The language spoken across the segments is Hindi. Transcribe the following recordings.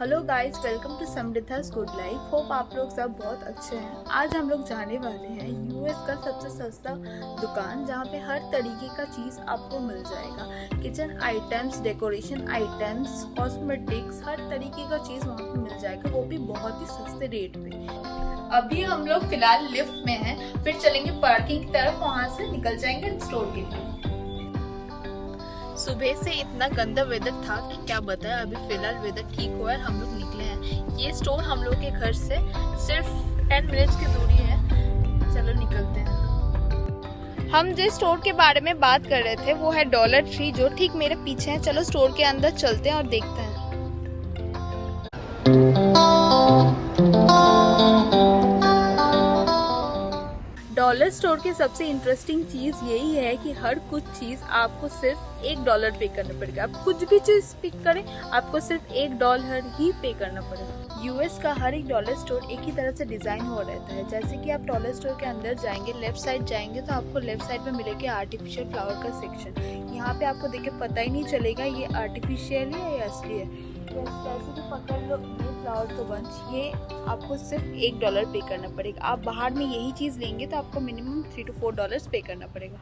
Hello guys, welcome to Samriddha's good life. Hope आप लोग सब बहुत अच्छे हैं। आज हम लोग जाने वाले हैं यूएस का सबसे सस्ता दुकान, जहाँ पे हर तरीके का चीज़ आपको मिल जाएगा। Kitchen items, decoration items, cosmetics, हर तरीके का चीज़ वहाँ पे मिल जाएगा, वो भी बहुत ही सस्ते रेट पे। अभी हम लोग फिलहाल लिफ्ट में हैं, फिर चलेंगे पार्किंग की तरफ, वहाँ से निकल जाएंगे स्टोर के लिए। सुबह से इतना गंदा वेदर था कि क्या बताया। अभी फिलहाल वेदर ठीक हुआ है, हम लोग निकले हैं। ये स्टोर हम लोग के घर से सिर्फ 10 मिनट्स की दूरी है। चलो निकलते हैं। हम जिस स्टोर के बारे में बात कर रहे थे वो है डॉलर ट्री, जो ठीक मेरे पीछे है। चलो स्टोर के अंदर चलते हैं और देखते हैं। डॉलर स्टोर की सबसे इंटरेस्टिंग चीज यही है कि हर कुछ चीज आपको सिर्फ $1 पे करना पड़ेगा। आप कुछ भी चीज पिक करें, आपको सिर्फ $1 ही पे करना पड़ेगा। यूएस का हर एक डॉलर स्टोर एक ही तरह से डिजाइन हो रहता है। जैसे कि आप डॉलर स्टोर के अंदर जाएंगे, लेफ्ट साइड जाएंगे तो आपको लेफ्ट साइड में मिलेगा आर्टिफिशियल फ्लावर का सेक्शन। यहाँ पे आपको देख के पता ही नहीं चलेगा ये आर्टिफिशियल है या असली है। जैसे कि पकड़ लो ये फ्लावर तो बंच, ये आपको सिर्फ $1 पे करना पड़ेगा। आप बाहर में यही चीज़ लेंगे तो आपको मिनिमम $3 to $4 पे करना पड़ेगा।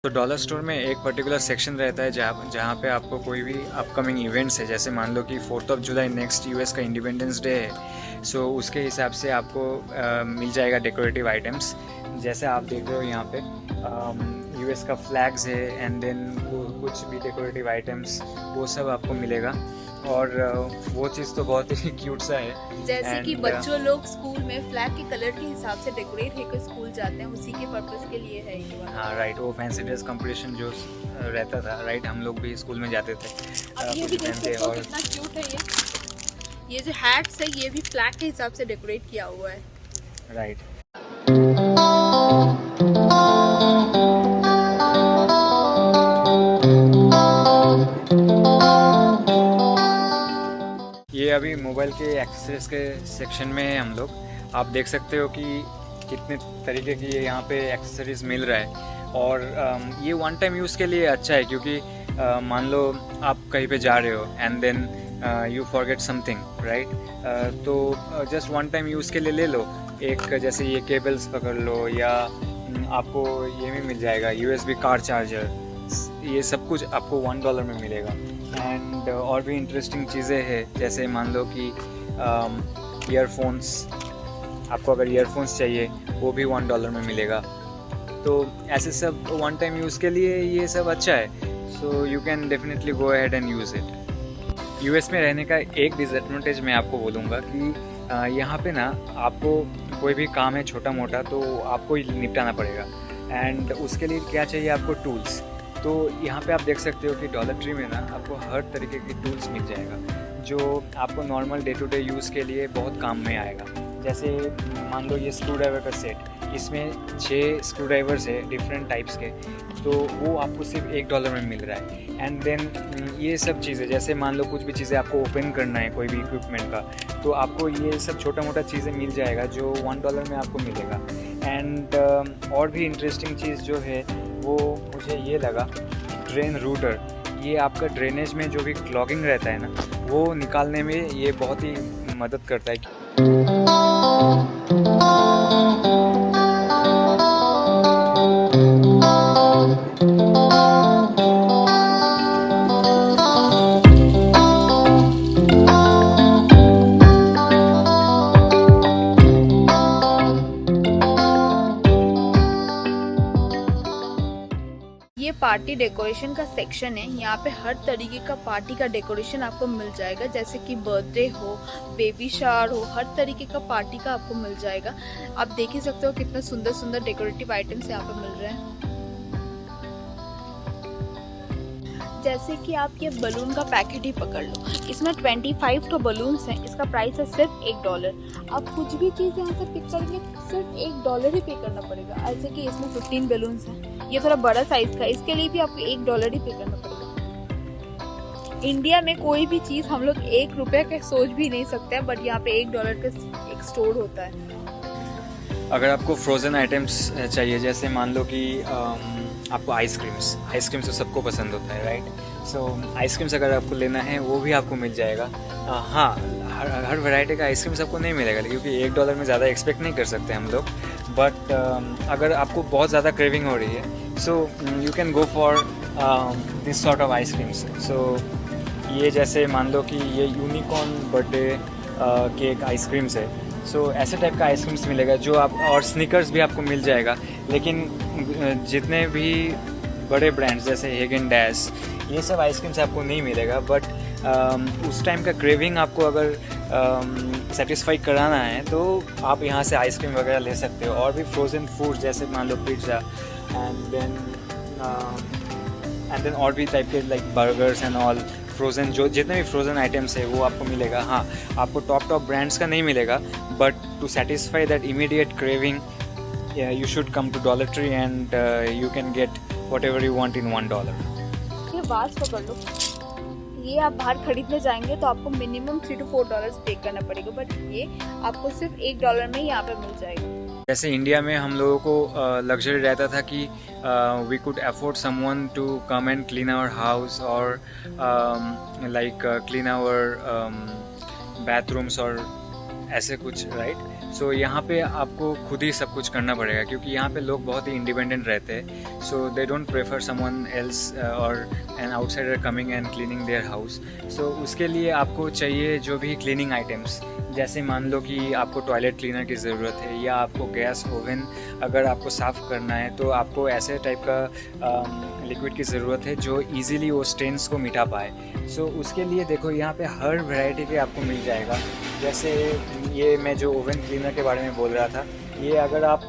तो डॉलर स्टोर में एक पर्टिकुलर सेक्शन रहता है जहाँ पे आपको कोई भी अपकमिंग इवेंट्स है, जैसे मान लो कि 4th of July next US का इंडिपेंडेंस डे है, सो उसके हिसाब से आपको मिल जाएगा डेकोरेटिव आइटम्स। जैसे आप देख रहे हो यहाँ पे यूएस का फ्लैग्स है, एंड देन कुछ भी डेकोरेटिव आइटम्स वो सब आपको मिलेगा। और वो चीज़ तो बहुत ही क्यूट सा है। जैसे कि बच्चों लोग स्कूल में फ्लैग के कलर के हिसाब से डेकोरेट होकर स्कूल जाते हैं, उसी के पर्पस के लिए है ये वाला। हाँ राइट, वो फैंसी ड्रेस कंपटीशन जो रहता था, राइट, हम लोग भी स्कूल में जाते थे। अब ये भी देखो और कितना क्यूट है ये जो हैट्स है ये भी फ्लैग के हिसाब से डेकोरेट किया हुआ है। राइट। ये अभी मोबाइल के एक्सेसरीज के सेक्शन में है हम लोग। आप देख सकते हो कि कितने तरीके की यहाँ पे एक्सेसरीज मिल रहा है। और ये वन टाइम यूज़ के लिए अच्छा है, क्योंकि मान लो आप कहीं पे जा रहे हो and then you forget something, right, तो जस्ट वन टाइम यूज़ के लिए ले लो। एक जैसे ये केबल्स पकड़ लो, या आपको ये भी मिल जाएगा USB कार चार्जर, ये सब कुछ आपको $1 में मिलेगा। एंड और भी इंटरेस्टिंग चीज़ें हैं, जैसे मान लो कि ईयरफोन्स, आपको अगर ईयरफोन्स चाहिए वो भी $1 में मिलेगा। तो ऐसे सब वन टाइम यूज़ के लिए ये सब अच्छा है। So you can definitely go ahead and use it. US में रहने का एक डिसएडवांटेज मैं आपको बोलूँगा कि यहाँ पे ना आपको कोई भी काम है छोटा मोटा तो आपको ही निपटाना पड़ेगा। एंड उसके लिए क्या चाहिए आपको? टूल्स। तो यहाँ पे आप देख सकते हो कि डॉलर ट्री में ना आपको हर तरीके की टूल्स मिल जाएगा, जो आपको normal day to day use के लिए बहुत काम में आएगा। जैसे मान लो ये स्क्रू ड्राइवर का सेट, इसमें 6 स्क्रू ड्राइवर्स है डिफरेंट टाइप्स के, तो वो आपको सिर्फ $1 में मिल रहा है। एंड देन ये सब चीज़ें, जैसे मान लो कुछ भी चीज़ें आपको ओपन करना है कोई भी इक्विपमेंट का, तो आपको ये सब छोटा मोटा चीज़ें मिल जाएगा जो $1 में आपको मिलेगा। एंड और भी इंटरेस्टिंग चीज़ जो है वो मुझे ये लगा, ड्रेन रूटर। ये आपका ड्रेनेज में जो भी क्लॉगिंग रहता है ना, वो निकालने में ये बहुत ही मदद करता है। ये पार्टी डेकोरेशन का सेक्शन है। यहाँ पे हर तरीके का पार्टी का डेकोरेशन आपको मिल जाएगा, जैसे कि बर्थडे हो, बेबी शावर हो, हर तरीके का पार्टी का आपको मिल जाएगा। आप देख ही सकते हो कितना सुंदर सुंदर डेकोरेटिव आइटम्स यहाँ पे मिल रहे हैं। जैसे कि आप ये बलून का पैकेट ही पकड़ लो, इसमें 25 तो बलून्स हैं, इसका प्राइस है सिर्फ $1। आप कुछ भी चीज़ यहाँ से पिक करेंगे सिर्फ $1 ही पे करना पड़ेगा। ऐसे कि इसमें 15 बलून्स हैं, ये थोड़ा बड़ा साइज का, इसके लिए भी आपको $1 ही पे करना पड़ेगा। इंडिया में कोई भी चीज़ हम लोग 1 रुपये का सोच भी नहीं सकते हैं, बट यहाँ पे $1 का एक स्टोर होता है। अगर आपको फ्रोज़न आइटम्स चाहिए, जैसे मान लो कि आपको आइसक्रीम्स तो सबको पसंद होता है, राइट। सो आइसक्रीम्स अगर आपको लेना है वो भी आपको मिल जाएगा। हाँ, हर वैरायटी का आइसक्रीम सबको नहीं मिलेगा, क्योंकि $1 में ज़्यादा एक्सपेक्ट नहीं कर सकते हम लोग। बट अगर आपको बहुत ज़्यादा क्रेविंग हो रही है, so you can go for this sort of ice creams. So ये जैसे मान लो कि ये यूनिकॉर्न बर्थडे केक आइसक्रीम्स है। सो ऐसे टाइप का आइसक्रीम्स मिलेगा जो आप, और स्निकर्स भी आपको मिल जाएगा। लेकिन जितने भी बड़े ब्रांड्स जैसे हेगन डैश, ये सब आइसक्रीम्स आपको नहीं मिलेगा। बट उस टाइम का क्रेविंग आपको अगर सेटिस्फाई कराना है तो आप यहाँ से आइसक्रीम वगैरह ले सकते हो। और भी फ्रोज़न फूड जैसे मान लो पिज़्ज़ा एंड देन और भी टाइप के like burgers and all frozen, जो जितने भी फ्रोज़न आइटम्स है वो आपको मिलेगा। हाँ, आपको टॉप ब्रांड्स का नहीं मिलेगा, but to satisfy that immediate craving you should come to Dollar Tree and you can get whatever you want in $1. ये बात पकड़ लो, ये आप बाहर खरीदने जाएंगे तो आपको मिनिमम $3 to $4 पे करना पड़ेगा, बट ये आपको सिर्फ $1 में यहाँ पे मिल जाएगा। जैसे इंडिया में हम लोगों को लग्जरी रहता था कि we could afford someone to come and clean our house और लाइक क्लीन आवर बाथरूम्स और ऐसे कुछ, राइट। सो यहाँ पे आपको खुद ही सब कुछ करना पड़ेगा, क्योंकि यहाँ पे लोग बहुत ही इंडिपेंडेंट रहते हैं। So they don't prefer someone else or an outsider coming and cleaning their house. So उसके लिए आपको चाहिए जो भी क्लीनिंग आइटम्स, जैसे मान लो कि आपको टॉयलेट क्लीनर की ज़रूरत है, या आपको गैस ओवन अगर आपको साफ़ करना है तो आपको ऐसे टाइप का लिक्विड की ज़रूरत है जो इजीली वो स्टेन्स को मिटा पाए। सो उसके लिए देखो यहाँ पे हर वैरायटी के आपको मिल जाएगा। जैसे ये मैं जो ओवन क्लीनर के बारे में बोल रहा था, ये अगर आप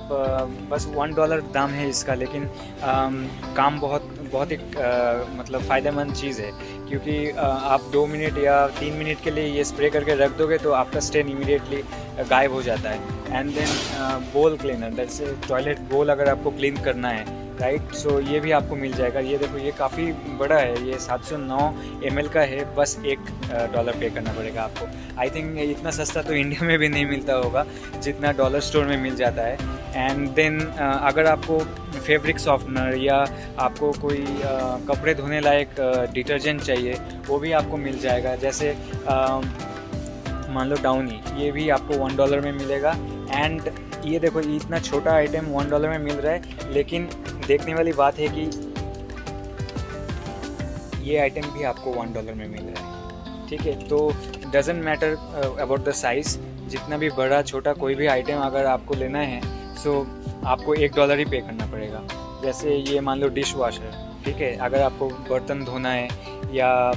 बस $1 दाम है इसका, लेकिन काम बहुत ही मतलब फ़ायदेमंद चीज़ है, क्योंकि आप 2 मिनट या 3 मिनट के लिए ये स्प्रे करके रख दोगे तो आपका स्टेन इमीडिएटली गायब हो जाता है। एंड देन बोल क्लीनर, दैट्स टॉयलेट बोल अगर आपको क्लीन करना है, राइट। सो ये भी आपको मिल जाएगा। ये देखो, ये काफ़ी बड़ा है, ये 709 ml का है, बस $1 पे करना पड़ेगा आपको। आई थिंक इतना सस्ता तो इंडिया में भी नहीं मिलता होगा जितना डॉलर स्टोर में मिल जाता है। एंड देन अगर आपको फैब्रिक सॉफ्टनर या आपको कोई कपड़े धोने लायक डिटर्जेंट चाहिए, वो भी आपको मिल जाएगा। जैसे मान लो डाउनी, ये भी आपको $1 में मिलेगा। एंड ये देखो, इतना छोटा आइटम $1 में मिल रहा है, लेकिन देखने वाली बात है कि ये आइटम भी आपको $1 में मिल रहा है, ठीक है। तो doesn't matter about the size, जितना भी बड़ा छोटा कोई भी आइटम अगर आपको लेना है, सो आपको $1 ही पे करना पड़ेगा। जैसे ये मान लो डिश वाशर, ठीक है, अगर आपको बर्तन धोना है या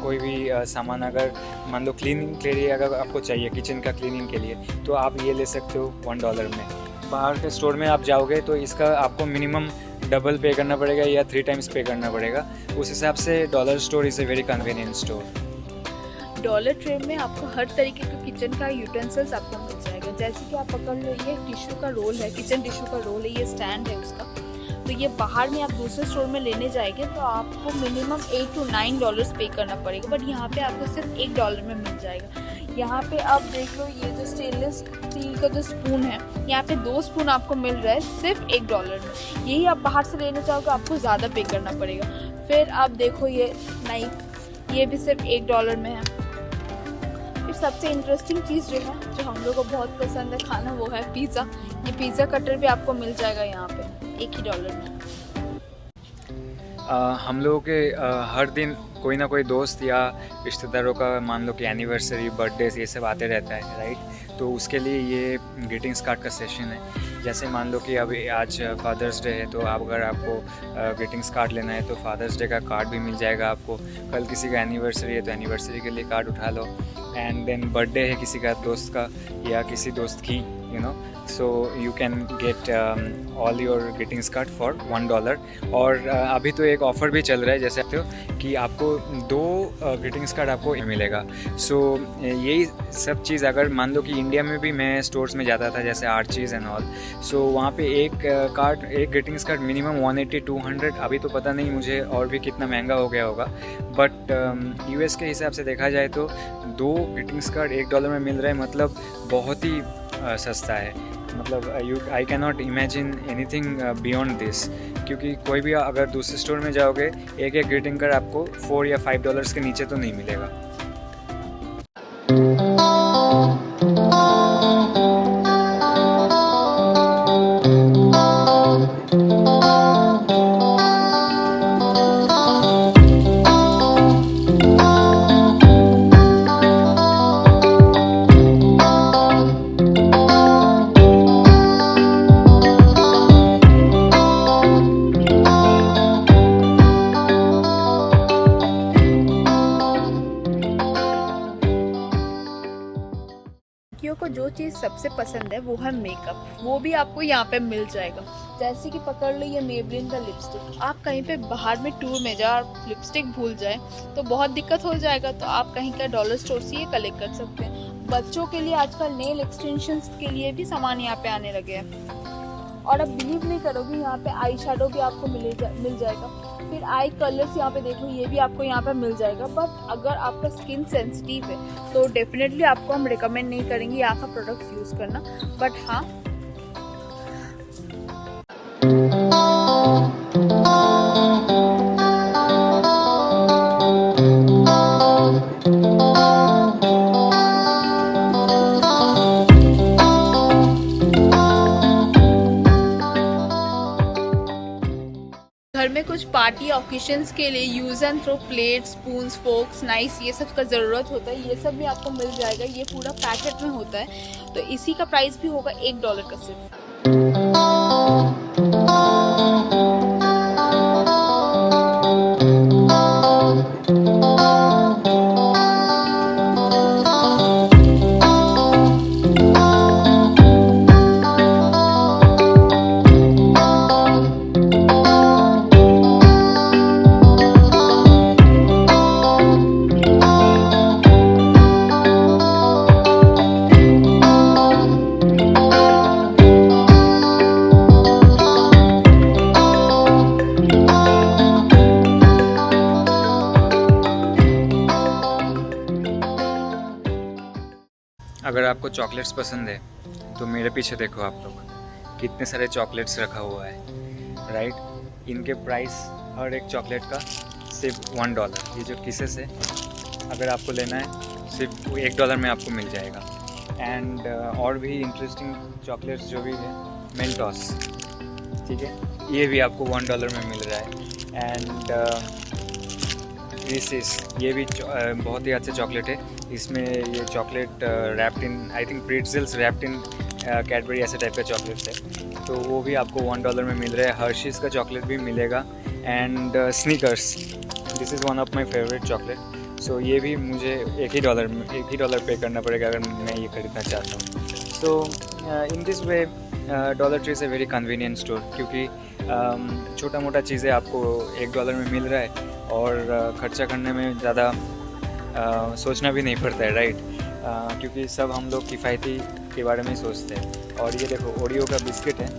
कोई भी सामान अगर मान लो क्लीनिंग के लिए अगर आपको चाहिए, किचन का क्लीनिंग के लिए, तो आप ये ले सकते हो $1 में। बाहर के स्टोर में आप जाओगे तो इसका आपको मिनिमम डबल पे करना पड़ेगा या 3 टाइम्स पे करना पड़ेगा। उस हिसाब से dollar store is a very convenient store. Dollar tray में आपको हर तरीके का किचन का यूटेंसिल्स आपको मिल जाएगा। जैसे कि आप पकड़ लो, ये टिश्यू का रोल है, किचन टिश्यू का रोल है, ये स्टैंड है उसका। तो ये बाहर में आप दूसरे स्टोर में लेने जाएंगे तो आपको मिनिमम $8 to $9 पे करना पड़ेगा, बट यहाँ पे आपको सिर्फ $1 में मिल जाएगा। यहाँ पे आप देख लो, ये जो स्टेनलेस स्टील का जो स्पून है, यहाँ पे 2 स्पून आपको मिल रहा है सिर्फ $1 में। यही आप बाहर से लेने चाहोगे आपको ज़्यादा पे करना पड़ेगा। फिर आप देखो ये नाइफ, ये भी सिर्फ $1 में है। फिर सबसे इंटरेस्टिंग चीज़ जो है, जो हम लोग को बहुत पसंद है खाना, वो है पिज़्ज़ा। ये पिज़्ज़ा कटर भी आपको मिल जाएगा यहाँ पे $1 में। हम लोगों के हर दिन कोई ना कोई दोस्त या रिश्तेदारों का मान लो कि एनिवर्सरी, बर्थडेज, ये सब आते रहता है, राइट। तो उसके लिए ये ग्रीटिंग्स कार्ड का सेशन है। जैसे मान लो कि अभी आज फादर्स डे है, तो अगर आपको ग्रीटिंग्स कार्ड लेना है तो फादर्स डे का कार्ड भी मिल जाएगा आपको। कल किसी का एनिवर्सरी है तो एनिवर्सरी के लिए कार्ड उठा लो। एंड देन बर्थडे है किसी का दोस्त का या किसी दोस्त की you know, so you can get all your greetings card for $1. और अभी तो एक ऑफ़र भी चल रहा है, जैसे हो कि आपको 2 ग्रीटिंग्स कार्ड आपको मिलेगा। सो यही सब चीज़ अगर मान लो कि इंडिया में भी मैं स्टोर्स में जाता था जैसे आर्चीज़ एंड ऑल, सो वहाँ पे एक ग्रीटिंग्स कार्ड मिनिमम 180-200, अभी तो पता नहीं मुझे और भी कितना महंगा हो गया होगा, बट यूएस के हिसाब से देखा जाए तो 2 ग्रीटिंग्स कार्ड $1 में मिल रहा है, मतलब बहुत ही सस्ता है। मतलब I can not imagine anything beyond this, क्योंकि कोई भी अगर दूसरे स्टोर में जाओगे एक ग्रीटिंग कार्ड आपको $4 या $5 के नीचे तो नहीं मिलेगा। लड़कियों को जो चीज़ सबसे पसंद है वो है मेकअप, वो भी आपको यहाँ पे मिल जाएगा। जैसे कि पकड़ लो ये मेबलिन का लिपस्टिक, आप कहीं पे बाहर में टूर में जाए और लिपस्टिक भूल जाए तो बहुत दिक्कत हो जाएगा, तो आप कहीं का डॉलर स्टोर से ये कलेक्ट कर सकते हैं। बच्चों के लिए आजकल नेल एक्सटेंशंस के लिए भी सामान यहाँ पे आने लगे हैं। और अब बिलीव नहीं करोगे, यहाँ पे आई शेडो भी आपको मिल जाएगा। फिर आई कलर्स यहाँ पे देख लो, ये भी आपको यहाँ पे मिल जाएगा। बट अगर आपका स्किन सेंसिटिव है तो डेफिनेटली आपको हम रिकमेंड नहीं करेंगे यहाँ का प्रोडक्ट्स यूज़ करना। बट हाँ, घर में कुछ पार्टी ओकेशंस के लिए use and throw plates, spoons, forks, knife, ये सब का ज़रूरत होता है। ये सब भी आपको मिल जाएगा, ये पूरा पैकेट में होता है। तो इसी का प्राइस भी होगा $1 का सिर्फ। अगर आपको चॉकलेट्स पसंद है तो मेरे पीछे देखो आप लोग, कितने सारे चॉकलेट्स रखा हुआ है, राइट। इनके प्राइस हर एक चॉकलेट का सिर्फ $1। ये जो किसेस है, अगर आपको लेना है सिर्फ $1 में आपको मिल जाएगा। एंड और भी इंटरेस्टिंग चॉकलेट्स जो भी है, मेंटोस, ठीक है, ये भी आपको $1 में मिल रहा है। एंड रिसेस, ये भी बहुत ही अच्छा चॉकलेट है। इसमें ये chocolate wrapped in, I think pretzels wrapped in Cadbury, ऐसे टाइप का चॉकलेट्स है, तो वो भी आपको $1 में मिल रहा है। हर्शीज़ का चॉकलेट भी मिलेगा। And Snickers, this is one of my favourite chocolate. So ये भी मुझे $1 ही पे करना पड़ेगा अगर मैं ये खरीदना चाहता हूँ। So in this way Dollar Tree is a very convenient store, क्योंकि छोटा मोटा चीज़ें आपको $1 में मिल रहा है और ख़र्चा करने में ज़्यादा सोचना भी नहीं पड़ता है, राइट। क्योंकि सब हम लोग किफ़ायती के बारे में ही सोचते हैं। और ये देखो, ओरियो का बिस्किट है,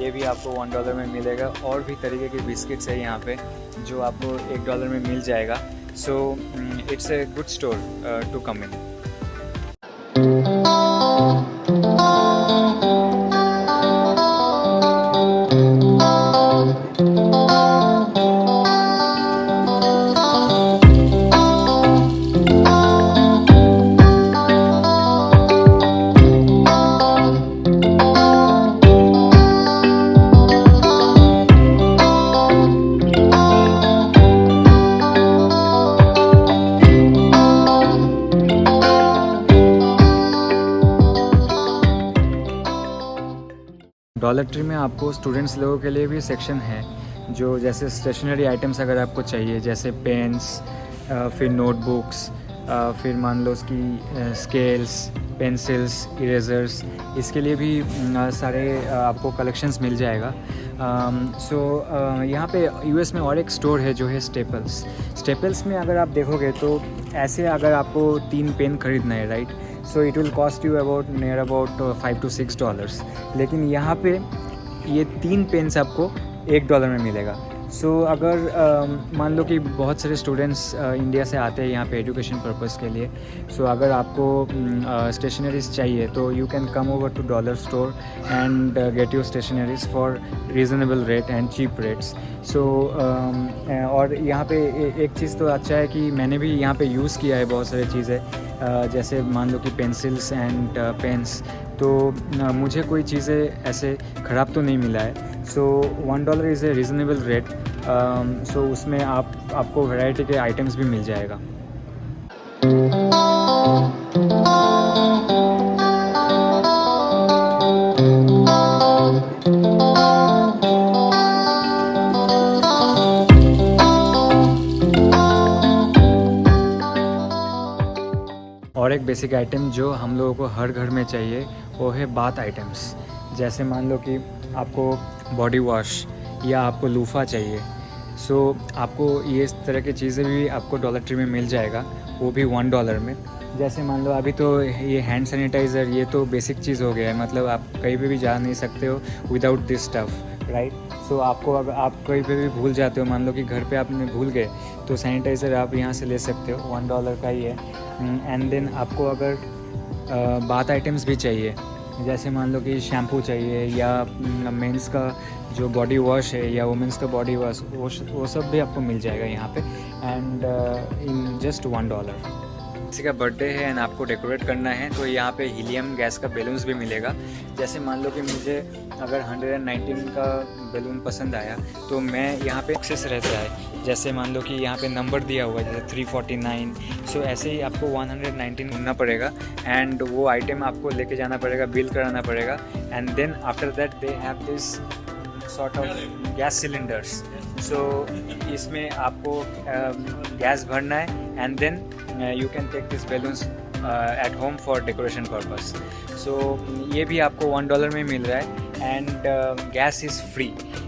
ये भी आपको $1 में मिलेगा। और भी तरीके के बिस्किट्स है यहाँ पे जो आपको $1 में मिल जाएगा। So it's a good store to come in. Dollar Tree में आपको स्टूडेंट्स लोगों के लिए भी सेक्शन है, जो जैसे स्टेशनरी आइटम्स अगर आपको चाहिए, जैसे पेन्स, फिर नोटबुक्स, फिर मान लो उसकी स्केल्स, पेंसिल्स, इरेजर्स, इसके लिए भी सारे आपको कलेक्शंस मिल जाएगा। सो यहाँ पे यूएस में और एक स्टोर है जो है स्टेपल्स में अगर आप देखोगे तो ऐसे अगर आपको 3 पेन खरीदना है, right, so it will cost you about near about $5 to $6। लेकिन यहाँ पे ये 3 पेन्स आपको $1 में मिलेगा। सो अगर मान लो कि बहुत सारे स्टूडेंट्स इंडिया से आते हैं यहाँ पे एजुकेशन पर्पस के लिए, सो अगर आपको स्टेशनरीज चाहिए तो you can come over to dollar store and get your stationeries for reasonable rate and cheap rates. So और यहाँ पे एक चीज़ तो अच्छा है कि मैंने भी यहाँ पे यूज़ किया है बहुत सारी चीज़ें, जैसे मान लो कि पेंसिल्स एंड पेन्स, तो मुझे कोई चीज़ें ऐसे ख़राब तो नहीं मिला है। सो $1 इज़ ए रीज़नेबल रेट। सो उसमें आपको वैरायटी के आइटम्स भी मिल जाएगा। और एक बेसिक आइटम जो हम लोगों को हर घर में चाहिए वो है बाथ आइटम्स। जैसे मान लो कि आपको बॉडी वॉश या आपको लूफ़ा चाहिए, सो आपको ये इस तरह की चीज़ें भी आपको डॉलर ट्री में मिल जाएगा, वो भी $1 में। जैसे मान लो अभी तो ये हैंड सैनिटाइज़र, ये तो बेसिक चीज़ हो गया है, मतलब आप कहीं पे भी जा नहीं सकते हो विदाउट दिस स्टफ़, राइट। सो आपको अगर आप कहीं पे भी भूल जाते हो, मान लो कि घर पे आपने भूल गए, तो सैनिटाइज़र आप यहाँ से ले सकते हो, $1 का ही है। एंड देन आपको अगर बाथ आइटम्स भी चाहिए, जैसे मान लो कि शैम्पू चाहिए या मेंस का जो बॉडी वॉश है या वुमेंस का बॉडी वॉश, वो सब भी आपको मिल जाएगा यहाँ पे, एंड इन जस्ट $1। किसी का बर्थडे है एंड आपको डेकोरेट करना है तो यहाँ पे हीलियम गैस का बैलून्स भी मिलेगा। जैसे मान लो कि मुझे अगर 119 का बैलून पसंद आया तो मैं यहाँ पे एक्सेस रहता है, जैसे मान लो कि यहाँ पे नंबर दिया हुआ है जैसे 349, सो ऐसे ही आपको 119 ढूंढना पड़ेगा एंड वो आइटम आपको लेके जाना पड़ेगा, बिल कराना पड़ेगा, and then after that they have this sort of gas cylinders. So इसमें आपको गैस भरना है and then you can take these balloons at home for decoration purpose। so ये भी आपको $1 में मिल रहा है एंड गैस इज़ फ्री।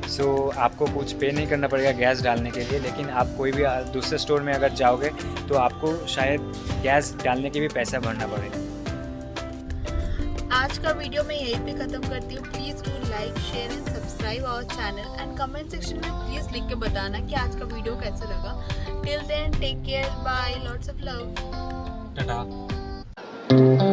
सो आपको कुछ पे नहीं करना पड़ेगा गैस डालने के लिए, लेकिन आप कोई भी दूसरे स्टोर में अगर जाओगे तो आपको शायद गैस डालने के भी पैसा भरना पड़ेगा। आज का वीडियो मैं यहीं पे ख़त्म करती हूँ। Please do like, share and subscribe our channel and comment section में प्लीज़ लिख के बताना कि आज का वीडियो कैसा लगा। Till then take care, bye, lots of love, Tata.